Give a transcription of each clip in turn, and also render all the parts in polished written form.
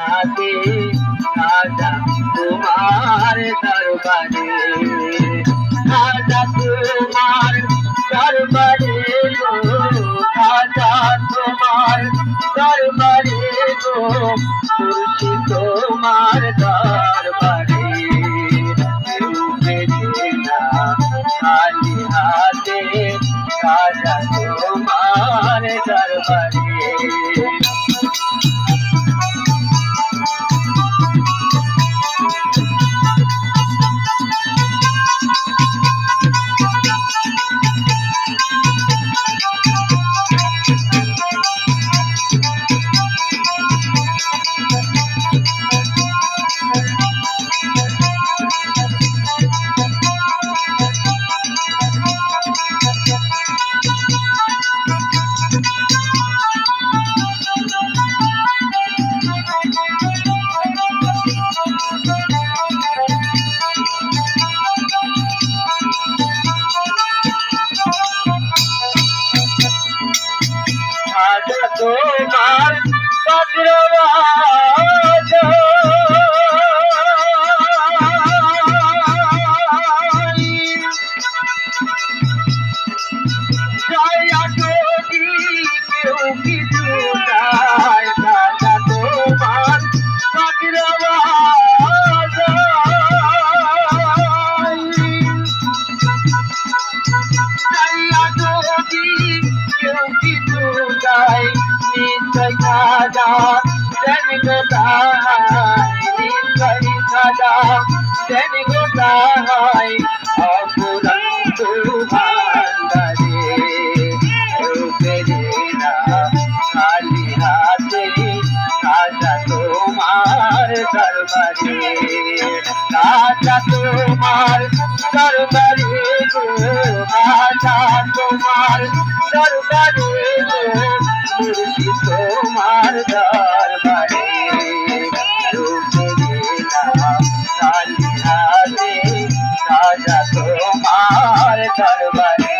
হাতে রাজা তোমার দরবারে রাজা তোমার দরবারে গো রাজা তোমার দরবারে গো মুর্শিদ তোমার দরবারে খালি হাতে রাজা তোমার দরবারে তোমার বজ্রবাজ জয়া যদি কেউ কিছু চায় রাজা তোমার বজ্রবাজ জয়া যদি কেউ কিছু চায় নিশ্চয় খাজা দেন গোদায় নিশ্চয় খাজা দেন গোদায় অপুরন্ত ভান্ডারে রূপেরা খালি হাতে খাজা তোমার দরবারে খাজা তোমার দরবারে গো খাজা তোমার দরবারে গো মুর্শিদ তোমার দরবারে খালি হাতে রাজা তোমার দরবারে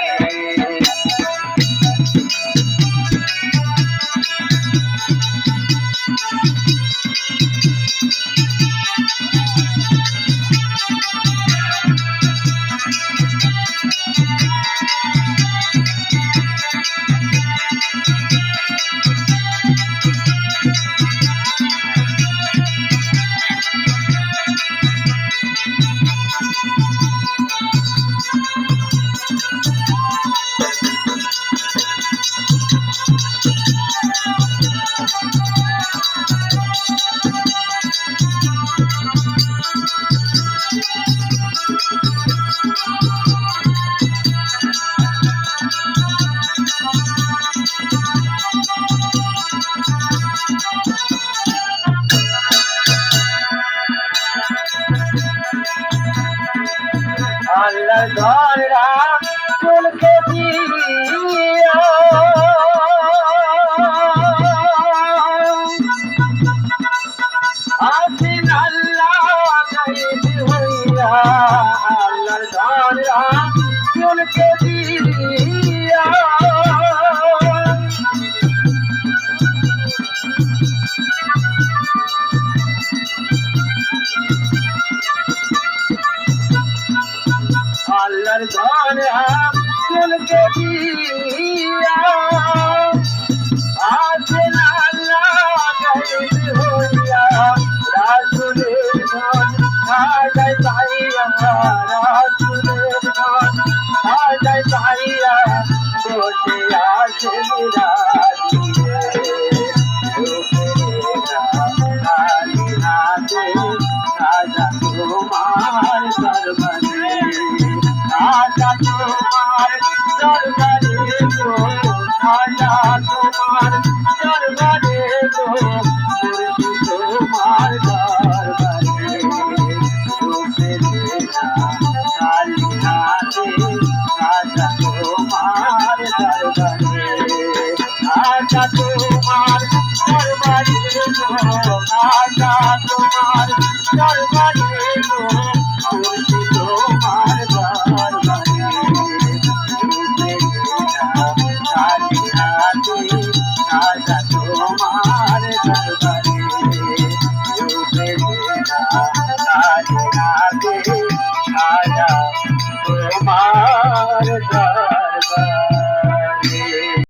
আল্লাহ ধরা চলকে দিয়া আসিন আল্লাহ গায়েব হইয়া আল্লাহ ধরা চলকে দিয়া আল্লাহর ঘরে চলকে দিয়া আছেন আল্লাহ গায়েব হইয়া রাসূলের ঘর খাজায় পাইয়া রাসূলের ঘর খাজায় পাইয়া বসে আছেন রাজিয়ে খালি হাতে রাজা তোমার দরবারে রাজা তোমার দরবারে গো রাজা তোমার দরবারে গো মুর্শিদ তোমার দরবারে খালি হাতে রাজা তোমার দরবারে রাজা তোমার দরবারে গো রাজা তোমার দরবারে